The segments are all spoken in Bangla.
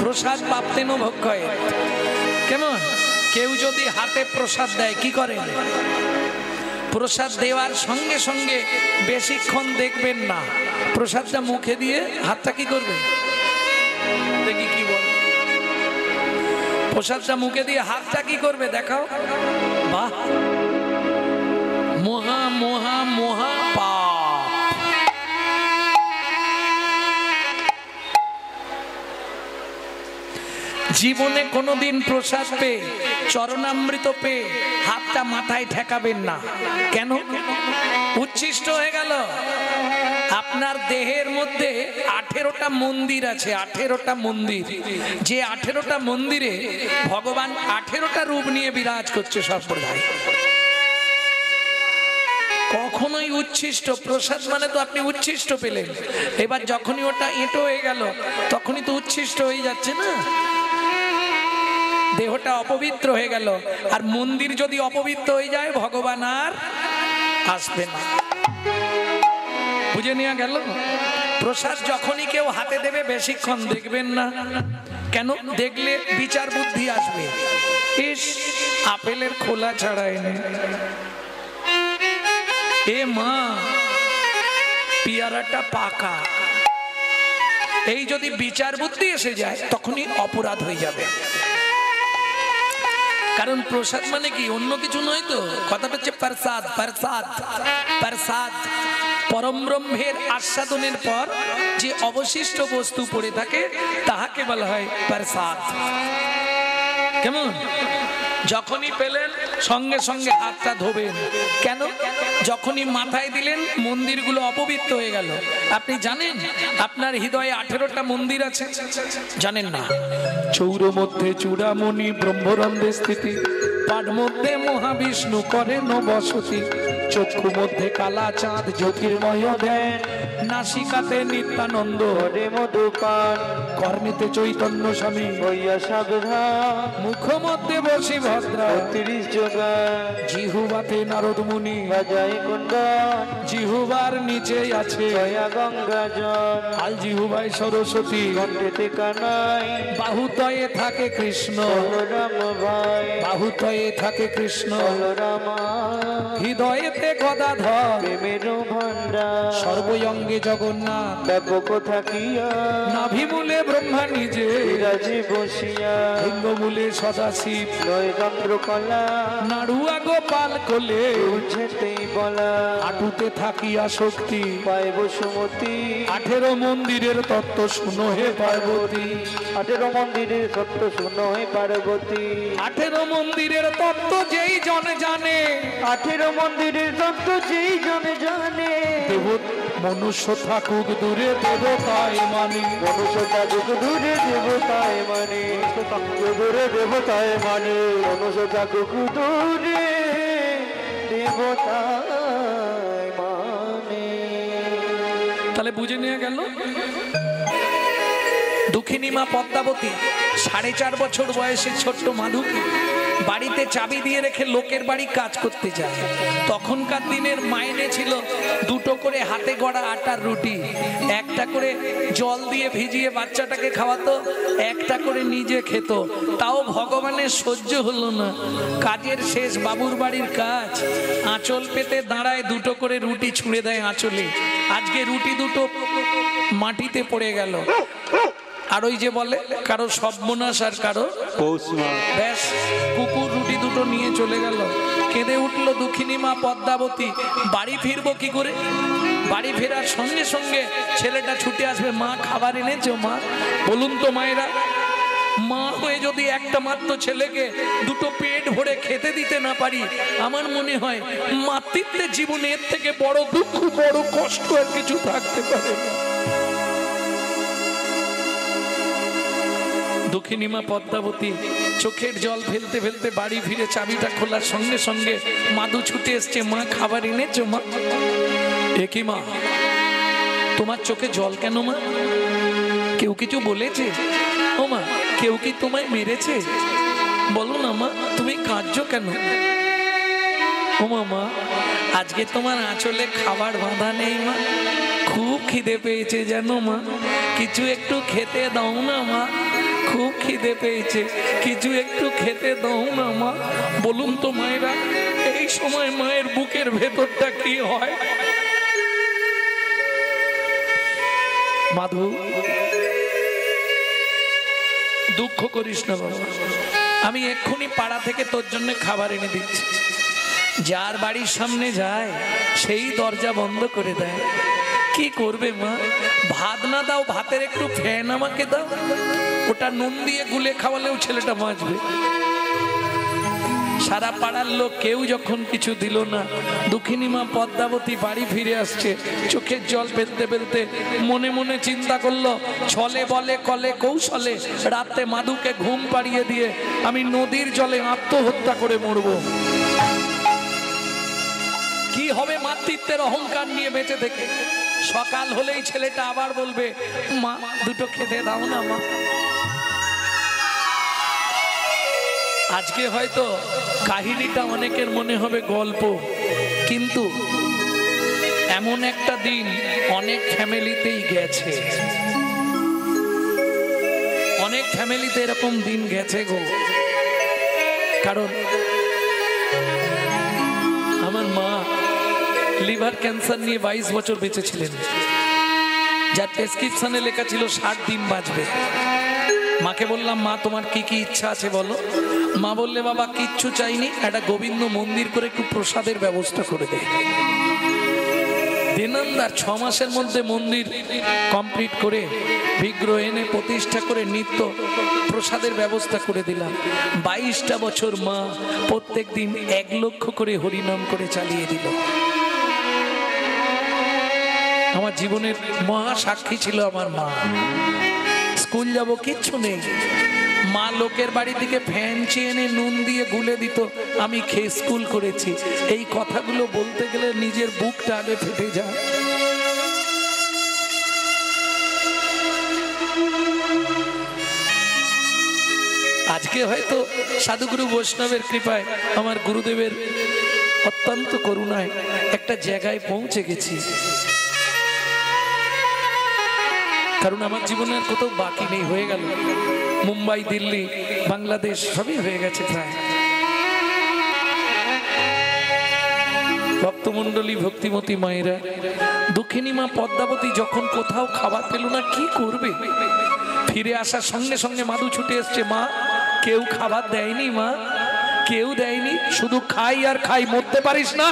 প্রসাদ প্রাপ্তেন ভক্ষয়েৎ। কেমন? কেউ যদি হাতে প্রসাদ দেয় কি করেন? প্রসাদ দেওয়ার সঙ্গে সঙ্গে বেশিক্ষণ দেখবেন না, প্রসাদটা মুখে দিয়ে হাতটা কি করবে দেখি, কি বল? প্রসাদটা মুখে দিয়ে হাতটা কি করবে দেখাও। বাহ, মহা মহা মহা পাপ। জীবনে কোনোদিন প্রসাদ পেয়ে, চরণামৃত পেয়ে হাতটা মাথায় ঠেকাবেন না। কেন? উচ্ছিষ্ট হয়ে গেল। আপনার দেহের মধ্যে 18টা মন্দির আছে, 18টা মন্দির। যে 18টা মন্দিরে ভগবান 18টা রূপ নিয়ে বিরাজ করছে সর্বদাই। কখনোই উচ্ছিষ্ট প্রসাদ মানে তো আপনি উচ্ছিষ্ট পেলেন, এবার যখনই ওটা এঁটো হয়ে গেল তখনই তো উচ্ছিষ্ট হয়ে যাচ্ছে না, দেহটা অপবিত্র হয়ে গেল। আর মন্দির যদি অপবিত্র হয়ে যায় ভগবান আর আসবে না। বুঝে নেওয়া গেল? প্রসাদ যখনই কেউ হাতে দেবে বেশিক্ষণ দেখবেন না। কেন? দেখলে বিচার বুদ্ধি আসবে, ইস আপেলের খোলা ছাড়ায়নি, এ মা পেয়ারাটা পাকা। এই যদি বিচার বুদ্ধি এসে যায় তখনই অপরাধ হয়ে যাবে। কারণ প্রসাদ মানে কি অন্য কিছু নয় তো, কথাটা হচ্ছে প্রসাদ। প্রসাদ প্রসাদ পরম ব্রহ্মের আস্বাদনের পর যে অবশিষ্ট বস্তু পড়ে থাকে তাহাকে বলা হয় প্রসাদ। কেমন? যখনই পেলেন সঙ্গে সঙ্গে হাতটা ধোবেন। কেন? যখনই মাথায় দিলেন মন্দিরগুলো অপবিত্র হয়ে গেল। আপনি জানেন আপনার হৃদয়ে 18টা মন্দির আছে? জানেন না? চৌর মধ্যে চূড়ামণি ব্রহ্মরন্ধে স্থিতি, পাঠ মধ্যে মহাবিষ্ণু করেন বসতি, চক্ষু মধ্যে কালা চাঁদ জ্যোতির্ময় ধ্যান, নাসিকাতে নিত্যানন্দ হরে মধুপান, কর্ণেতে চৈতন্য স্বামী হইয়া সাবধান, মুখ মধ্যে বসি ভদ্রা 30 যোগা, জিহুবাতে নারদ মুনি বাজায় কুণ্ডল, জিহুবার নিচে আছে গঙ্গা জল, আল জিহুবাই সরস্বতী, কণ্ঠেতে কানাই, বাহুতয়ে থাকে কৃষ্ণ রাম ভাই, বাহুতয়ে থাকে কৃষ্ণ রাম, হৃদয়েতে গদাধর প্রেমের ভান্ডার, সর্বঙ্গে জগন্নাথ ব্যাপক থাকিয়া, নাভিমূলে ব্রহ্মা নিজে বিরাজে বসিয়া, লিঙ্গমূলে সদাশিব নয় চন্দ্রকলা, নাড়ুয়া গোপাল কোলে উঠেতেই বলা, হাঁটুতে থাকিয়া শক্তি পায় বসুমতী, 18 মন্দিরের তত্ত্ব শুনো হে পার্বতী, 18 মন্দিরের তত্ত্ব শুনো হে পার্বতী, 18 মন্দিরের তত্ত্ব যেই জন জানে, 18 মন্দিরের তত্ত্ব যেই জন জানে, মনুষ্য থাকুক দূরে দেবতায় মানে, মনুষ্য থাকুক দূরে দেবতায় মানে, দূরে দেবতায় মানে, মনুষ্য থাকুক দূরে দেবতায় মানে। তাহলে বুঝে নিয়ে গেল দুঃখিনী মা পদ্মাবতী 4.5 বছর বয়সে ছোট্ট মাধুকে বাড়িতে চাবি দিয়ে রেখে লোকের বাড়ি কাজ করতে যায়। তখনকার দিনের মাইনে ছিল 2টো করে হাতে গড়া আটার রুটি, 1টা করে জল দিয়ে ভিজিয়ে বাচ্চাটাকে খাওয়াতো, 1টা করে নিজে খেত। তাও ভগবানের সহ্য হলো না। কাজের শেষ বাবুর বাড়ির কাজ, আঁচল পেতে দাঁড়ায় 2টো করে রুটি ছুঁড়ে দেয় আঁচলে। আজকে রুটি 2টো মাটিতে পড়ে গেল। আর ওই যে বলে কারো সর্বনাশ আর কারো ব্যাস, কুকুর রুটি 2টো নিয়ে চলে গেল। কেঁদে উঠলো দুঃখিনী মা পদ্মাবতী। বাড়ি ফিরবো কি করে? বাড়ি ফেরার সঙ্গে সঙ্গে ছেলেটা ছুটে আসবে, মা খাবার এনেছো মা? বলুন তো মায়েরা, মা হয়ে যদি একটা মাত্র ছেলেকে 2টো পেট ভরে খেতে দিতে না পারি, আমার মনে হয় মাতৃত্বের জীবনে এর থেকে বড় দুঃখ, বড় কষ্ট আর কিছু থাকতে পারে না। দুঃখিনী মা পদ্মাবতী চোখের জল ফেলতে ফেলতে বাড়ি ফিরে চাবিটা খোলার সঙ্গে সঙ্গে মাধু ছুটে এসছে, মা খাবার এনেছো মা? একই মা, তোমার চোখে জল কেন মা? কেউ কিছু বলেছে? ও মা, কেউ কি তোমায় মেরেছে? বলো না মা, তুমি কাঁদছো কেন? ও মা, আজকে তোমার আঁচলে খাবার বাঁধা নেই মা, খুব খিদে পেয়েছে জানো মা, কিছু একটু খেতে দাও না মা, খুব খিদে পেয়েছে, কিছু একটু খেতে দাও না মা। বলুন তো মায়েরা, এই সময় মায়ের বুকের ভেতরটা কি হয়? মাধু, দুঃখ করিস না বাবা, আমি এক্ষুনি পাড়া থেকে তোর জন্য খাবার এনে দিচ্ছি। যার বাড়ির সামনে যায় সেই দরজা বন্ধ করে দেয়। কি করবে মা? ভাত না দাও, ভাতের একটু ফ্যান আমাকে দাও, ওটা নুন দিয়ে গুলে খাওয়ালেও ছেলেটা বাঁচবে। সারা পাড়ার লোক কেউ যখন কিছু দিল না, দুঃখিনী মা পদ্মাবতী বাড়ি ফিরে আসছে, চোখের জল ফেলতে ফেলতে মনে মনে চিন্তা করলো, ছলে বলে কলে কৌশলে রাতে মাধুকে ঘুম পাড়িয়ে দিয়ে আমি নদীর জলে আত্মহত্যা করে মরবো। কি হবে মাতৃত্বের অহংকার নিয়ে বেঁচে থেকে? সকাল হলেই ছেলেটা আবার বলবে, মা দুটো খেতে দাও না মা। আজকে হয়তো কাহিনীটা অনেকের মনে হবে গল্প, কিন্তু এমন একটা দিন অনেক ফ্যামিলিতেই গেছে, অনেক ফ্যামিলিতে এরকম দিন গেছে গো। কারণ আমার মা লিভার ক্যান্সার নিয়ে 22 বছর বেঁচে ছিলেন, যার প্রেসক্রিপশনে লেখা ছিল 60 দিন বাঁচবে। মাকে বললাম, মা তোমার কি কি ইচ্ছা আছে বলো। মা বললে, বাবা কিচ্ছু চাইনি, একটা গোবিন্দ মন্দির করে একটু প্রসাদের ব্যবস্থা করে দে। দিনান্দার 6 মাসের মধ্যে মন্দির কমপ্লিট করে বিগ্রহ এনে প্রতিষ্ঠা করে নিত্য প্রসাদের ব্যবস্থা করে দিলাম। 22টা বছর মা প্রত্যেক দিন 1 লক্ষ করে হরিনাম করে চালিয়ে দিল। আমার জীবনের মহা সাক্ষী ছিল আমার মা। স্কুল যাব কিচ্ছু নেই, মা লোকের বাড়ি থেকে ফ্যান চেয়ে এনে নুন দিয়ে গুলে দিত, আমি খেয়ে স্কুল করেছি। এই কথাগুলো বলতে গেলে নিজের বুকটা আগে ফেটে যায়। আজকে হয়তো সাধুগুরু বৈষ্ণবের কৃপায়, আমার গুরুদেবের অত্যন্ত করুণায় একটা জায়গায় পৌঁছে গেছি। কারণ আমার জীবনের কোথাও বাকি নেই, হয়ে গেল। মুম্বাই, দিল্লি, বাংলাদেশ সবই হয়ে গেছে প্রায়। ভক্তমণ্ডলী, ভক্তিমতী মায়েরা, দুঃখিনী মা পদ্মাবতী যখন কোথাও খাবার পেল না, কি করবে? ফিরে আসার সঙ্গে সঙ্গে মাধু ছুটে এসছে, মা কেউ খাবার দেয়নি মা, কেউ দেয়নি, শুধু খাই আর খাই, মরতে পারিস না।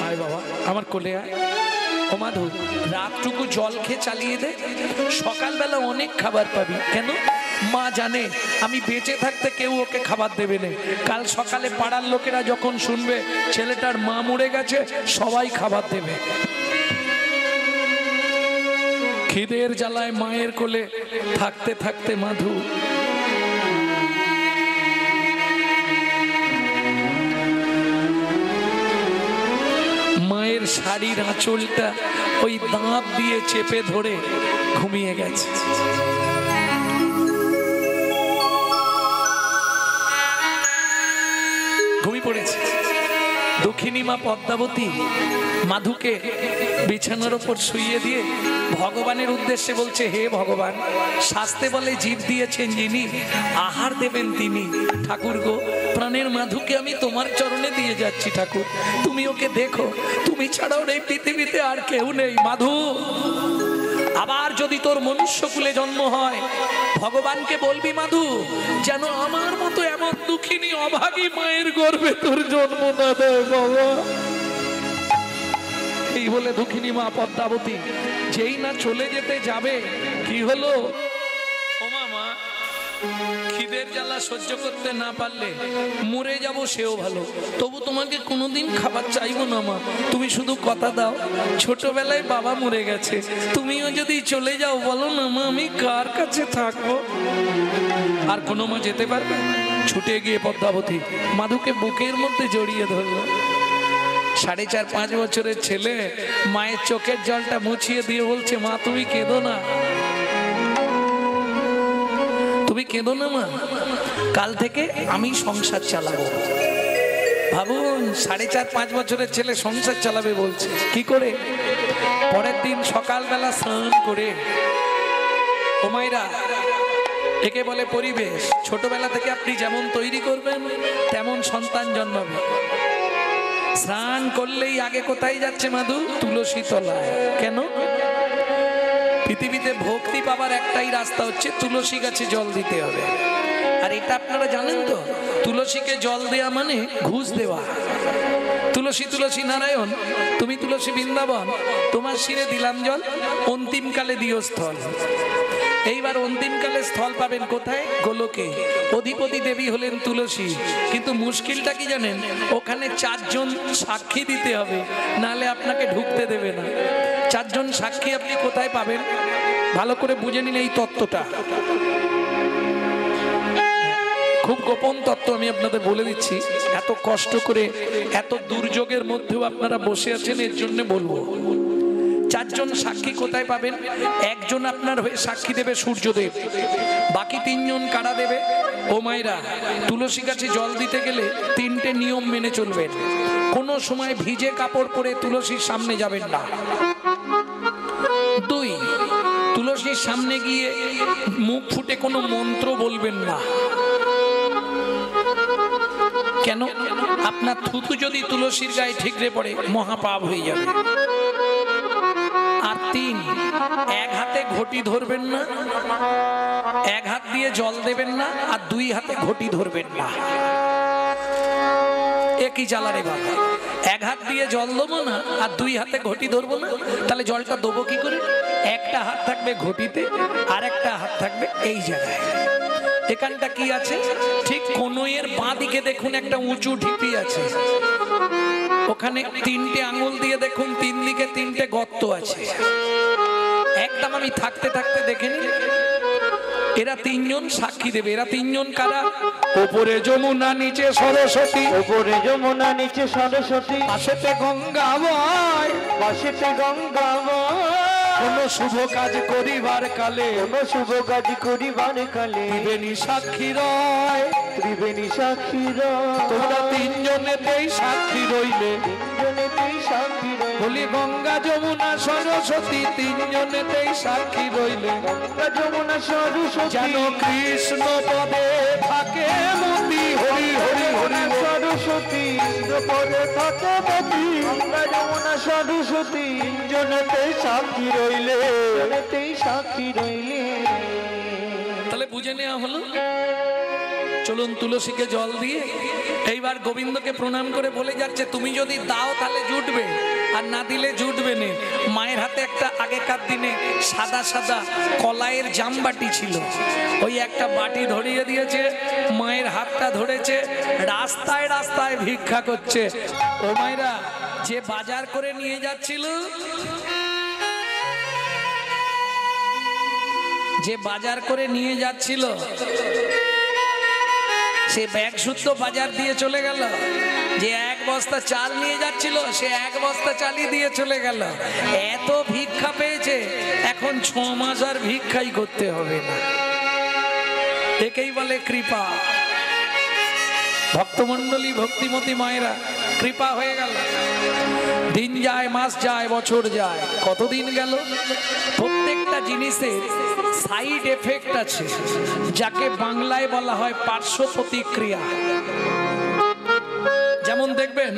আয় বাবা, আমার কোলে আয়। ও মাধু, রাতটুকু জল খেয়ে চালিয়ে দে, সকালবেলা অনেক খাবার পাবি। কেন? মা জানে আমি বেঁচে থাকতে কেউ ওকে খাবার দেবে না। কাল সকালে পাড়ার লোকেরা যখন শুনবে ছেলেটার মা মরে গেছে, সবাই খাবার দেবে। খিদের জ্বালায় মায়ের কোলে থাকতে থাকতে মাধু মায়ের শাড়ির আঁচলটা ওই দাঁত দিয়ে চেপে ধরে ঘুমিয়ে গেছে। ঘুমিয়ে পড়েছে। দক্ষিণী মা পদ্মাবতী মাধুকে বিছানার উপর শুইয়ে দিয়ে ভগবানের উদ্দেশ্যে বলছে, হে ভগবান, শাস্তে বলে জীব দিয়েছেন যিনি, আহার দেবেন তিনি। ঠাকুর গো, প্রাণের মাধুকে আমি তোমার চরণে দিয়ে যাচ্ছি ঠাকুর, তুমি ওকে দেখো, তুমি ছাড়াও এই পৃথিবীতে আর কেউ নেই। মাধু, আবার যদি তোর মনুষ্যকুলে জন্ম হয়, ভগবানকে বলবি মাধু যেন আমার মতো এমন দুঃখিনী অভাগী মায়ের গর্ভে তোর জন্ম না দেয় বাবা। এই বলে দুঃখিনী মা পদ্মাবতী যেই না চলে যেতে যাবে, কি হলো? ও মা, খিদের জ্বালা সহ্য করতে না পারলে মরে যাব সেও ভালো, তবু তোমাকে কোনোদিন খাবার চাইবো না মা। তুমি শুধু কথা দাও, ছোটবেলায় বাবা মরে গেছে, তুমিও যদি চলে যাও, বলো না মা আমি কার কাছে থাকবো? আর কোনো মা যেতে পারবে? ছুটে গিয়ে পদ্মাবতী মাধুকে বুকের মধ্যে জড়িয়ে ধরলো। 4.5-5 বছরের ছেলে মায়ের চোখের জলটা মুছিয়ে দিয়ে বলছে, মা তুমি কেঁদো না, তুমি কেঁদো না মা, কাল থেকে আমি সংসার চালাবো। ভাবুন, 4.5-5 বছরের ছেলে সংসার চালাবে বলছে। কি করে? পরের দিন সকালবেলা স্নান করে ও মায়েরা, একে বলে পরিবেশ। ছোটবেলা থেকে আপনি যেমন তৈরি করবেন তেমন সন্তান জন্মাবে। স্নান করলেই আগে কোথায় যাচ্ছে মাধু? তুলসী তলায়। কেন? পৃথিবীতে ভক্তি পাবার একটাই রাস্তা হচ্ছে তুলসী গাছে জল দিতে হবে। আর এটা আপনারা জানেন তো, তুলসীকে জল দেয়া মানে ঘুষ দেওয়া। তুলসী তুলসী নারায়ণ, তুমি তুলসী বৃন্দাবন, তোমার শিরে দিলাম জল, অন্তিমকালে দিও স্থল। এইবার অন্তিমকালে স্থল পাবেন কোথায়? গোলকে। অধিপতি দেবী হলেন তুলসী। কিন্তু মুশকিলটা কি জানেন? ওখানে 4 জন সাক্ষী দিতে হবে, নাহলে আপনাকে ঢুকতে দেবে না। 4 জন সাক্ষী আপনি কোথায় পাবেন? ভালো করে বুঝে নিন এই তত্ত্বটা, খুব গোপন তত্ত্ব, আমি আপনাদের বলে দিচ্ছি। এত কষ্ট করে, এত দুর্যোগের মধ্যেও আপনারা বসে আছেন, এর জন্য বলবো। 4 জন সাক্ষী কোথায় পাবেন? একজন আপনার হয়ে সাক্ষী দেবে সূর্যদেব, বাকি 3 জন কারা দেবে? ও মায়েরা, তুলসী গাছে জল দিতে গেলে 3টে নিয়ম মেনে চলবেন। কোনো সময় ভিজে কাপড় পরে তুলসীর সামনে যাবেন না। 2, তুলসীর সামনে গিয়ে মুখ ফুটে কোনো মন্ত্র বলবেন না। কেন? আপনার থুতু যদি তুলসীর গায়ে ঠিকরে পড়ে মহাপাপ হয়ে যাবে। আর 3, এক হাতে ঘটি ধরবেন না, এক হাত দিয়ে জল দেবেন না, আর 2 হাতে ঘটি ধরবেন না। একই জ্বালারে বাবা, এক হাত দিয়ে জল দেবো না আর 2 হাতে ঘটি ধরবো না, তাহলে জলটা দেবো কি করে? একটা হাত থাকবে ঘটিতে, আর একটা হাত থাকবে এই জায়গায়। এখানটা কি আছে? ঠিক কনুইয়ের বাঁ দিকে দেখুন একটা উঁচু ঢিপি আছে, ওখানে 3টে আঙুল দিয়ে দেখুন 3 দিকে 3টে গর্ত আছে। একদম আমি থাকতে থাকতে দেখে নিন। এরা 3 জন সাক্ষী দেবে। এরা 3 জন কারা? উপরে যমুনা নিচে সরস্বতী, উপরে যমুনা নিচে সরস্বতী, পাশেতে গঙ্গা বয়, পাশেতে গঙ্গা বয়। কোন শুভ কাজ করিবার কালে, কোন শুভ কাজ করিবার কালে ত্রিবেণী সাক্ষী রয়, ত্রিবেণী সাক্ষী রয়। তোমরা 3 জনেতেই সাক্ষী রইলে, 3 জনেতেই সাক্ষী রইলে। বলি গঙ্গা যমুনা সরস্বতী 3 জনেতেই সাক্ষী রইলে। গঙ্গা যমুনা সরস্বতী, যেন কৃষ্ণ পদে থাকে মতি, হরি হরি হরি সরস্বতী পদে থাকে মতি। গঙ্গা যমুনা সরস্বতী 3 জনেতেই সাক্ষী রইলে, জনেতেই সাক্ষী রইলে। তাহলে বুঝে নেওয়া হলো। চলুন তুলসীকে জল দিয়ে এইবার গোবিন্দকে প্রণাম করে বলে যাচ্ছে, তুমি যদি দাও তাহলে জুটবে, আর না দিলে জুটবে না। মায়ের হাতে একটা আগেকার দিনে সাদা সাদা কলাইয়ের জামবাটি ছিল, ওই একটা বাটি ধরিয়ে দিয়েছে, মায়ের হাতটা ধরেছে, রাস্তায় রাস্তায় ভিক্ষা করছে। ও মায়েরা, যে বাজার করে নিয়ে যাচ্ছিল, যে বাজার করে নিয়ে যাচ্ছিল, সে ব্যাগ শুদ্ধ বাজার দিয়ে চলে গেল। যে 1 বস্তা চাল নিয়ে যাচ্ছিল, সে 1 বস্তা চালই দিয়ে চলে গেল। এত ভিক্ষা পেয়েছে, এখন 6 মাস আর ভিক্ষাই করতে হবে না। একেই বলে কৃপা। ভক্তমণ্ডলী, ভক্তিমতী মায়েরা, কৃপা হয়ে গেল। দিন যায়, মাস যায়, বছর যায়, কতদিন গেল। প্রত্যেকটা জিনিসের সাইড এফেক্ট আছে, যাকে বাংলায় বলা হয় পার্শ্ব প্রতিক্রিয়া। যেমন দেখবেন,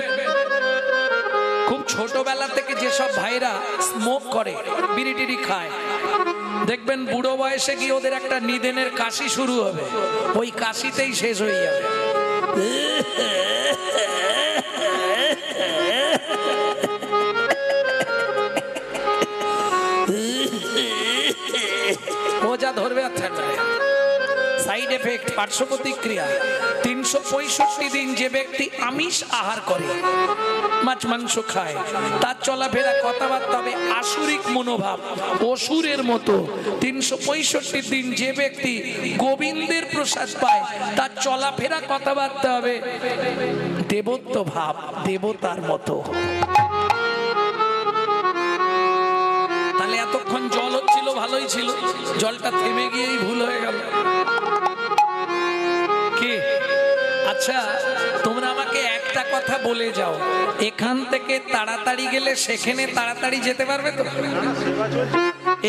খুব ছোটবেলা থেকে যেসব ভাইরা স্মোক করে, বিড়ি টিড়ি খায়, দেখবেন বুড়ো বয়সে গিয়ে ওদের একটা নিদেনের কাশি শুরু হবে, ওই কাশিতেই শেষ হয়ে যাবে। ও যা ধরবে আর থাকবে। সাইড এফেক্ট, পার্শ্ব প্রতিক্রিয়া। 365 দিন যে ব্যক্তি আমিষ আহার করে, মাছ মাংস খায়, তার চলাফেরা কথাবার্তা হবে আসুরিক মনোভাব, অসুরের মতো। 365 দিন যে ব্যক্তি গোবিন্দের প্রসাদ পায়, তার চলাফেরা কথাবার্তা হবে দেবত্ব ভাব, দেবতার মতো। তাহলে এতক্ষণ জল হচ্ছিল, ভালোই ছিল, জলটা থেমে গিয়েই ভুল হয়ে গেল কি? আচ্ছা, তোমরা আমাকে একটা কথা বলে যাও, এখান থেকে তাড়াতাড়ি গেলে সেখানে তাড়াতাড়ি যেতে পারবে তো?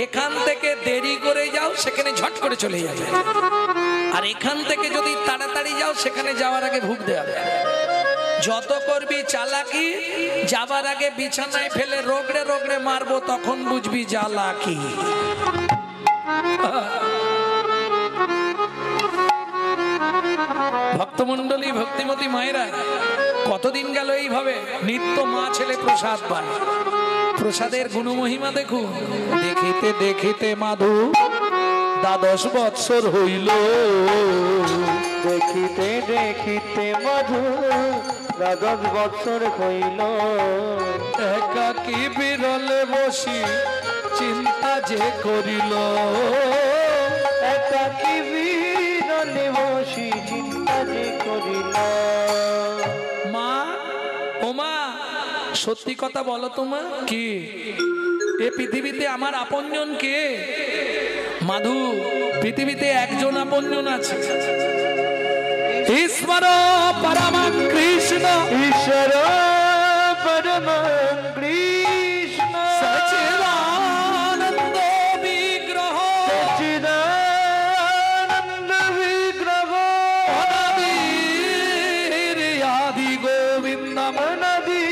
এখান থেকে দেরি করে যাও সেখানে ঝট করে চলে যাবে, আর এখান থেকে যদি তাড়াতাড়ি যাও সেখানে যাওয়ার আগে ভুগ দেবে। যত করবি চালাকি, যাবার আগে বিছানায় ফেলে রগড়ে রগড়ে মারবো, তখন বুঝবি জ্বালাকি। ভক্তমন্ডলী, ভক্তিমতী মায়েরা, কতদিন গেল এইভাবে নিত্য মা ছেলে প্রসাদ পায়। প্রসাদের গুণমহিমা দেখুন। দেখিতে দেখিতে মাধু 12 বৎসর হইল, দেখিতে দেখিতে মধু 12 বৎসর হইল। একাকী বিরলে বসি চিন্তা যে করিল, একাকী বিরলে বসি চিন্তা যে করিল। মা, ও মা, সত্যি কথা বলো তো মা, কি এ পৃথিবীতে আমার আপনজন কে? মাধু, পৃথিবীতে একজন আপনজন আছে, ঈশ্বর পরমং কৃষ্ণ। ঈশ্বর পরমং কৃষ্ণ সচ্চিদানন্দ বিগ্রহ, সচ্চিদানন্দ বিগ্রহ অনাদির আদি গোবিন্দম, অনাদি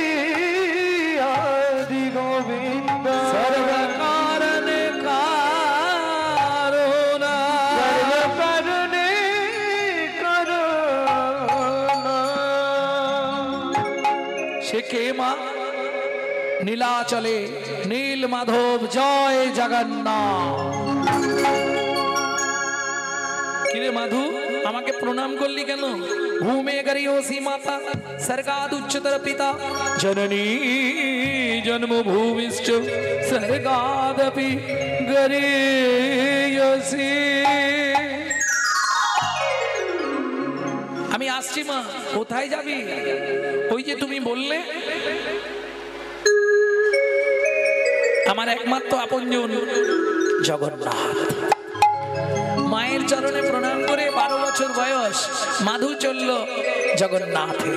আদি গোবিন্দ সর্বকারণে কারণ, সর্বকারণে কারণ। সে কে মা? নীলাচলে নীল মাধব জয় জগন্নাথ। কিরে মাধু, আমাকে প্রণাম করলি কেন? ভূমে গরিয়সী মাতা স্বর্গাদ উচ্চতর পিতা, জননী জন্মভূমিশ্চ স্বর্গাদপি গরিয়সী। আমি আসছি মা। কোথায় যাবি? ওই যে তুমি বললে আমার একমাত্র আপনজন জগন্নাথ। মায়ের চরণে প্রণাম করে 12 বছর বয়স মাধু চলল জগন্নাথে।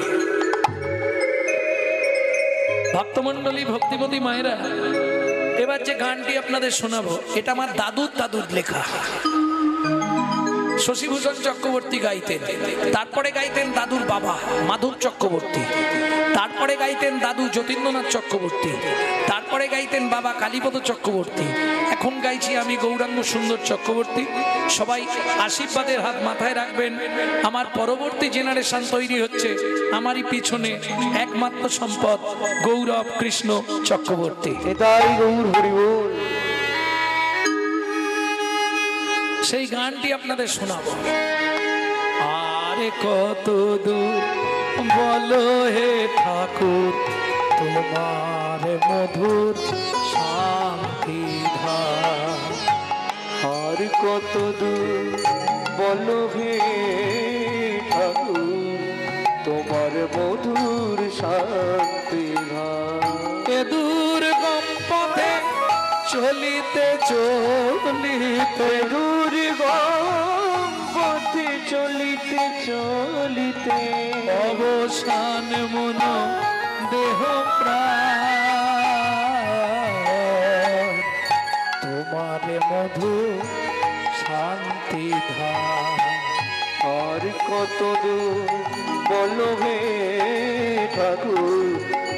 ভক্তমন্ডলী, ভক্তিমতী মায়েরা, এবার যে গানটি আপনাদের শোনাবো এটা আমার দাদুর লেখা। শশীভূষণ চক্রবর্তী গাইতেন, তারপরে গাইতেন দাদুর বাবা মাধব চক্রবর্তী, তারপরে গাইতেন দাদু যতীন্দ্রনাথ চক্রবর্তী, তারপরে গাইতেন বাবা কালীপদ চক্রবর্তী, এখন গাইছি আমি গৌরাঙ্গ সুন্দর চক্রবর্তী। সবাই আশীর্বাদের হাত মাথায় রাখবেন। আমার পরবর্তী জেনারেশন তৈরি হচ্ছে, আমারই পিছনে একমাত্র সম্পদ গৌরব কৃষ্ণ চক্রবর্তী। এটাই গৌর হরি বল। সেই গানটি আপনাদের শোনাবো। আরে কত দূর বলো হে ঠাকুর, তোমার মধুর শান্তি ধাম। আর কত দূর বলো হে ঠাকুর, তোমার মধুর শান্তি ধাম। এ দুর্গম পথে চলিতে চলিতে, দুর্গম পথে চলিতে চলিতে, অবসান মন দেহ প্রাণ, তোমার মধু শান্তি ধাম। আর কত দূর বলো হে ঠাকুর,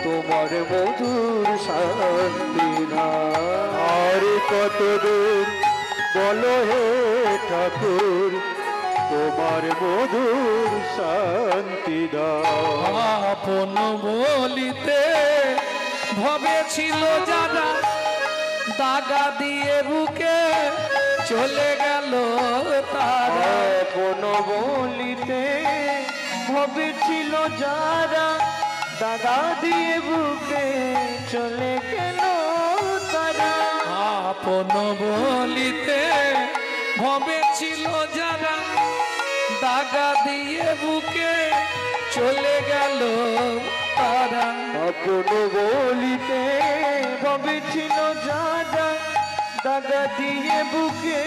তোমার মধুর শান্তি ধাম। আর কত দূর বলো হে ঠাকুর, তোমার মধুর শান্তি ধাম। আপন বলিতে ভবে ছিল যারা, দাগা দিয়ে বুকে চলে গেল তারা। আপন বলিতে ভবে ছিল যারা, দাগা দিয়ে বুকে চলে গেল তারা। আপন বলিতে ভবে ছিল যারা, দাগা দিয়ে বুকে চলে গেল তারা। আপন বলিতে ভবে ছিল যারা, দাগা দিয়ে বুকে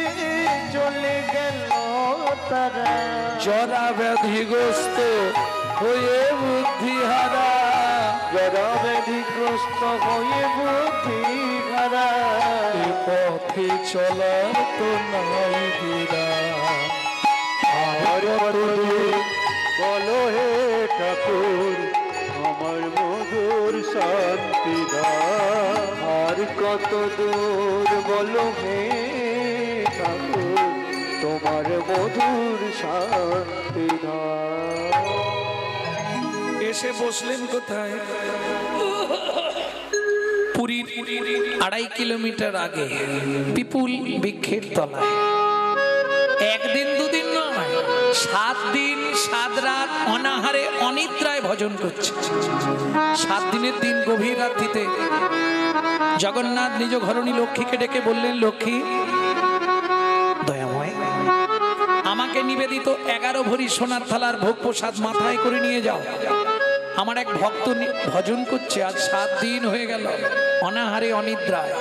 চলে গেল তারা। জরা ব্যাধিগ্রস্ত হয়ে বুদ্ধিহারা, জরাব্যাধিগ্রস্ত হয়ে বুদ্ধি হারা এ পথে চলার তো নাই বিরা আর কতদূর বলো হে ঠাকুর আমার মধুর শান্তি দান আর কত দূর বলো হে ঠাকুর তোমার মধুর শান্তি দান এসে বসলেন কোথায়? পুরীর 2.5 কিলোমিটার আগে পিপুল বৃক্ষের তলায়। একদিন দুদিন নয়, 7 দিন 7 রাত অনাহারে অনিদ্রায় ভজন করছে। 7 দিনের দিন গভীর রাত্রিতে জগন্নাথ নিজ ঘরণী লক্ষ্মীকে ডেকে বললেন, লক্ষ্মী দয়াময়, আমাকে নিবেদিত 11 ভরি সোনার থালার ভোগ প্রসাদ মাথায় করে নিয়ে যাও। আমার এক ভক্ত ভজন করছে, আজ 7 দিন হয়ে গেল অনাহারে অনিদ্রায়।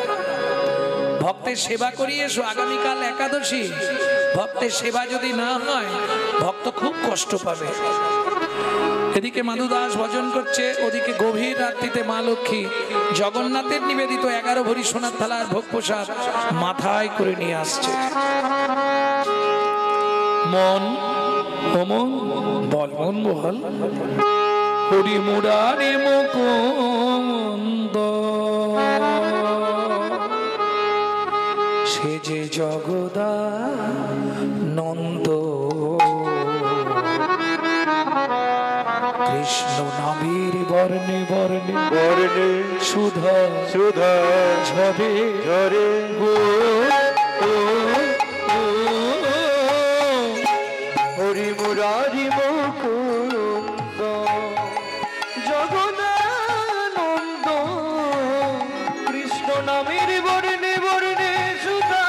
ভক্তের সেবা করিয়ে এসো, আগামীকাল একাদশী। ভক্তের সেবা যদি না হয় ভক্ত খুব কষ্ট পাবে। এদিকে মাধু দাস ভজন করছে, ওদিকে গভীর রাত্রিতে মা লক্ষ্মী জগন্নাথের নিবেদিত 11 ভরি সোনার থালার ভোগ প্রসাদ মাথায় করে নিয়ে আসছে। মন মন বল, মন বল, হরি মুরারে মুকুন্দ সে যে জগদানন্দ, কৃষ্ণ নামের বর্ণে বর্ণে বর্ণে সুধা সুধা ঝরে ঝরে গো হরি মুরারি মুকুন্দ জগদানন্দ কৃষ্ণ নামের বর্ণে বর্ণে সুধা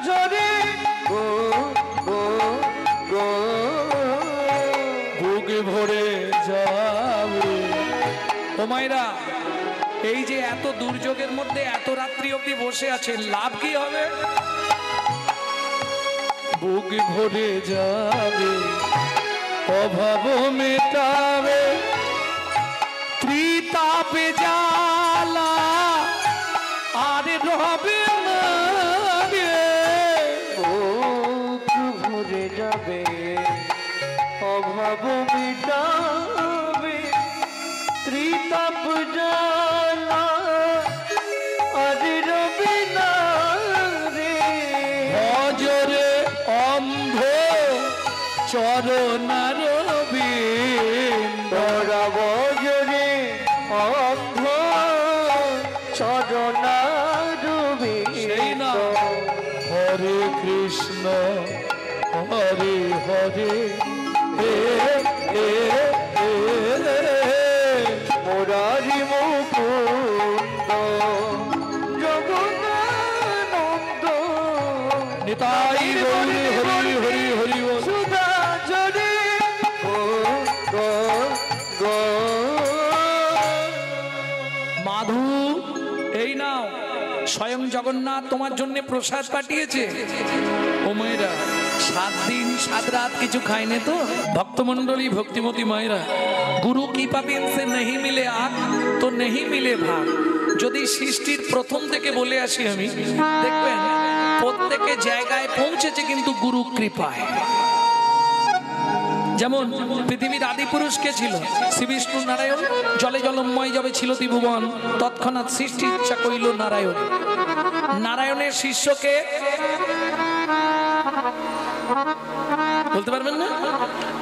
ঝরে গো গো গো বুক ভরে যাবে। ও মায়েরা, এই যে এত দুর্যোগের মধ্যে এত রাত্রি অবধি বসে আছেন, লাভ কি হবে? বুক ভরে যাবে, অভাব মেটাবে, ত্রিতাপে জ্বালা আর রবে না রে। বুক ভরে যাবে অভাব মিটাবে ত্রিতাপ জ্বালা আজ রবি না রে হজরে অন্ধ চরণার বিন্দ, তোরা বজরে অন্ধ চরণারবি সেই না হরে কৃষ্ণ হরে হরে হে হে হে মুরারি মুকুন্দ জগদানন্দ নিতাই গৌরী হরি হরি হরি বল। সুধা ঝরে গো গো গো মাধু, এই নাও, স্বয়ং জগন্নাথ তোমার জন্য প্রসাদ পাঠিয়েছে। ও মায়েরা, 7 দিন 7 রাত কিছু খায়নি তো? ভক্তমন্ডলী ভক্তিমতী মায়েরা, গুরু কৃপা দিন সে नहीं मिले आग तो नहीं मिले भाग। যদি সৃষ্টির প্রথম থেকে বলে আসি আমি, দেখবেন প্রত্যেকে জায়গায় পৌঁছেছে কিন্তু গুরু কৃপায়। যেমন পৃথিবীর আদি পুরুষ কে ছিল? শ্রী বিষ্ণু নারায়ণ। জলে জলময় যাবে ছিল ত্রিভুবন, তৎক্ষণাৎ সৃষ্টি ইচ্ছা কইল নারায়ণ। নারায়ণের শিষ্যকে বলতে পারবেন না?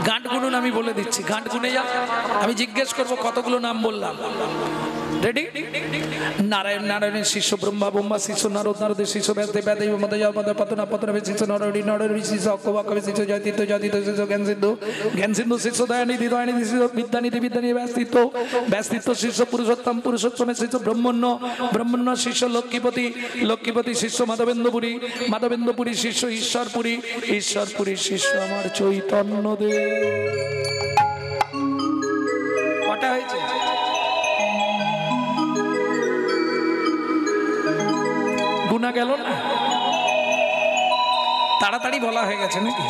গাঁট গুনুন, আমি বলে দিচ্ছি, গাঁট গুনে যা। আমি জিজ্ঞেস করব কতগুলো নাম বললাম। রেডি? নারায়ণ, নারায়ণের শিষ্য ব্রহ্মা, ব্রহ্মা শিষ্য নারদ, নারদের শিষ্য ব্যাসদেব, ব্যাসদেব মদয় মদয় পতনা, পতনাভে শিষ্য নরহরি, নরহরি শিষ্য অক্ষব, অক্ষবে শিষ্য জয়তীর্থ, জয়তীর্থ শিষ্য জ্ঞান সিন্ধু, জ্ঞান সিন্ধু শিষ্য দয়ানিধি, দয়ানিধি শিষ্য বিদ্যানিধি, বিদ্যানিধি ব্যাসতীর্থ, ব্যাসতীর্থ শিষ্য পুরুষোত্তম, পুরুষোত্তমের শিষ্য ব্রহ্মণ্য, ব্রহ্মণ্য শিষ্য লক্ষ্মীপতি, লক্ষ্মীপতি শিষ্য মাধবেন্দ্রপুরী, মাধবেন্দ্রপুরী শিষ্য ঈশ্বরপুরী, ঈশ্বরপুরী শিষ্য আমার চৈতন্য দেব। কটা হয়েছে? গুনা গেল না? তাড়াতাড়ি বলা হয়ে গেছে নাকি?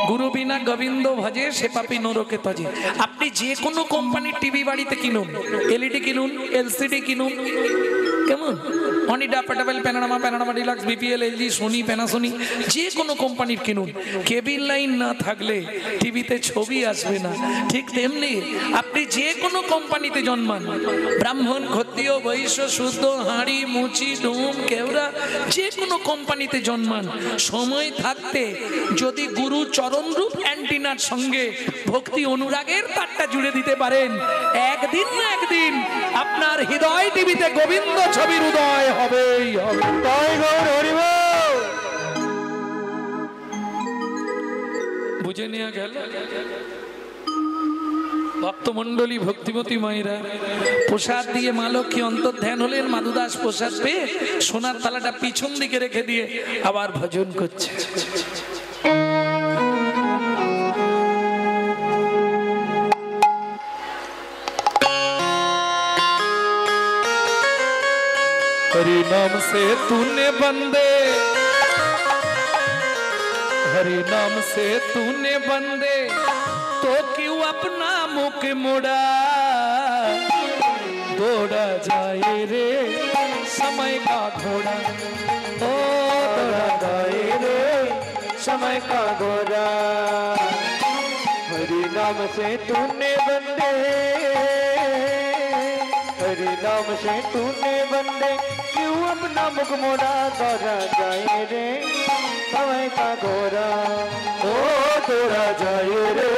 গুরু বিনা গোবিন্দ ভজে সে পাপী নরকে তজে। আপনি যে কোনো কোম্পানির টিভি বাড়িতে কিনুন, এলইডি কিনুন, এলসিডি কিনুন, কেমন Onida, portable, panorama, panorama deluxe, BPL, LG, Sony, Panasonic, যে কোনো কোম্পানির কিনুন, কেবিল লাইন না থাকলে টিভিতে ছবি আসবে না। ঠিক তেমনি আপনি যে কোনো কোম্পানিতে জন্মান, ব্রাহ্মণ, ক্ষত্রিয়, বৈশ্য, শুদ্ধ, হাঁড়ি, মুচি, ডুম, কেওড়া, যে কোনো কোম্পানিতে জন্মান, সময় থাকতে যদি গুরু চরণরূপ অ্যান্টিনার সঙ্গে ভক্তি অনুরাগের তারটা জুড়ে দিতে পারেন, একদিন না একদিন আপনার হৃদয় টিভিতে গোবিন্দ ছবির উদয় হবেই হবে। তাই গৌর হরি বল। বুঝে নেওয়া গেল। ভক্তমণ্ডলী, ভক্তিমতী মায়েরা, প্রসাদ দিয়ে মা লক্ষ্মী অন্তর্ধ্যান হলেন। মাধুদাস প্রসাদ পেয়ে সোনার থালাটা পিছন দিকে রেখে দিয়ে আবার ভজন করছে। हरि नाम से तूने बंदे, हरि नाम से तूने बंदे, तो क्यों अपना मुख मोड़ा, दौड़ा जाए रे समय का घोड़ा, ओ दौड़ा जाए रे समय का घोड़ा। हरि नाम से तूने बंदे, हरि नाम से तूने बंदे, क्यों अपना मुख मोड़ा, दौड़ा जाए रे समय का घोड़ा, ओ दौड़ा जाए रे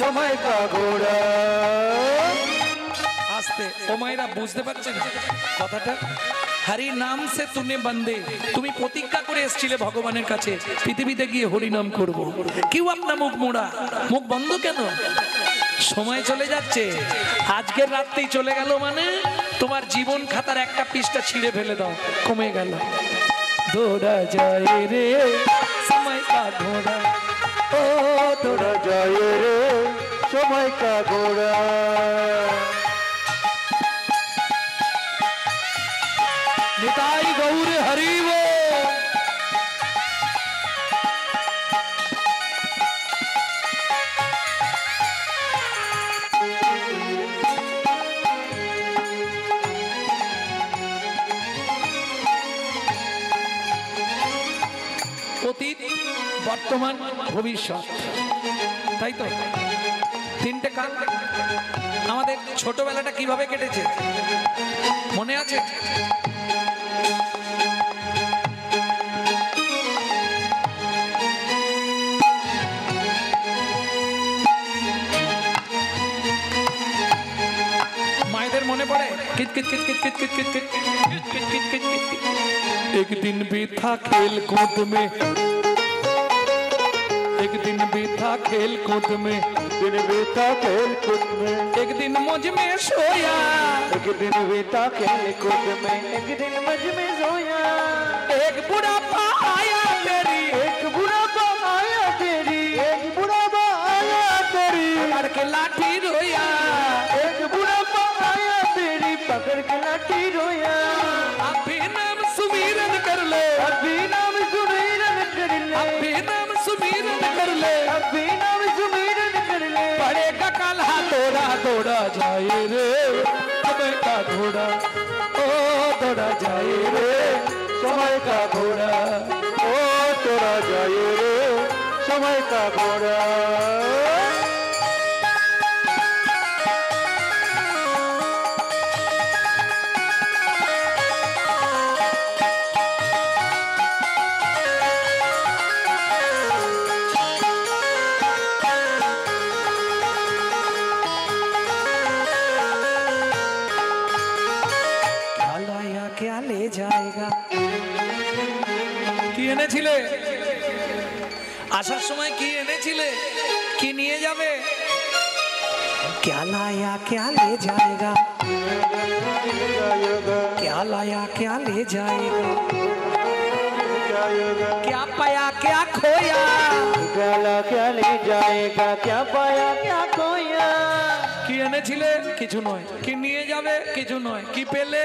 समय का घोड़ा। আস্তে ও মায়েরা বুঝতে পারছেন কথাটা? হরি নাম সে তুনে বন্দে, তুমি প্রতিজ্ঞা করে এসেছিলে ভগবানের কাছে পৃথিবীতে গিয়ে হরি নাম করব। কেউ আপনার মুখ মোড়া, মুখ বন্ধ কেন? সময় চলে যাচ্ছে, আজকের রাতেই চলে গেল মানে তোমার জীবন খাতার একটা পৃষ্ঠা ছিঁড়ে ফেলে দাও, কমে গেল। दौड़ा जाए रे समय का घोड़ा, ओ दौड़ा जाए रे समय का घोड़ा। निताई गौर हरि वो। অতীত, বর্তমান, ভবিষ্যৎ, তাই তো? তিনটে কাল। আমাদের ছোটবেলাটা কিভাবে কেটেছে মনে আছে? মায়েদের মনে পড়ে? Kit kit kit kit kit kit kit kit kit kit kit kit. एक दिन भी था खेल कूद में, एक दिन भी था खेल कूद में, दिन बीता खेल कूद में, एक दिन मुझ में सोया, एक दिन बीता खेल कूद में, एक दिन मुझ में सोया। एक बुढ़ापा आया तेरी, एक बुढ़ापा आया तेरी, एक बुढ़ापा आया तेरी, पकड़ के लाठी रोया, एक बुढ़ापा आया तेरी, पकड़ के लाठी रोया। अभी नाम सुमीरन कर ले, अभी नाम सुमीरन कर ले, अभी नाम सुमीरन कर ले, अभी नाम सुमीरन कर ले। पड़ेगा कल हाथोड़ा, दौड़ा जाए रे समय का घोड़ा, ओ दौड़ा जाए रे समय का घोड़ा, ओ तोड़ा जाए रे समय का घोड़ा। क्या ले जाएगा? কি এনেছিলে? আসার সময় কি এনেছিলে? কি নিয়ে যাবে? क्या लाया क्या ले जाएगा? क्या लाया क्या ले जाएगा? क्या पाया क्या खोया? क्या ला क्या ले जाएगा? क्या पाया क्या खोया? কি এনেছিলে? কিছু নয়। কি নিয়ে যাবে? কিছু নয়। কি পেলে?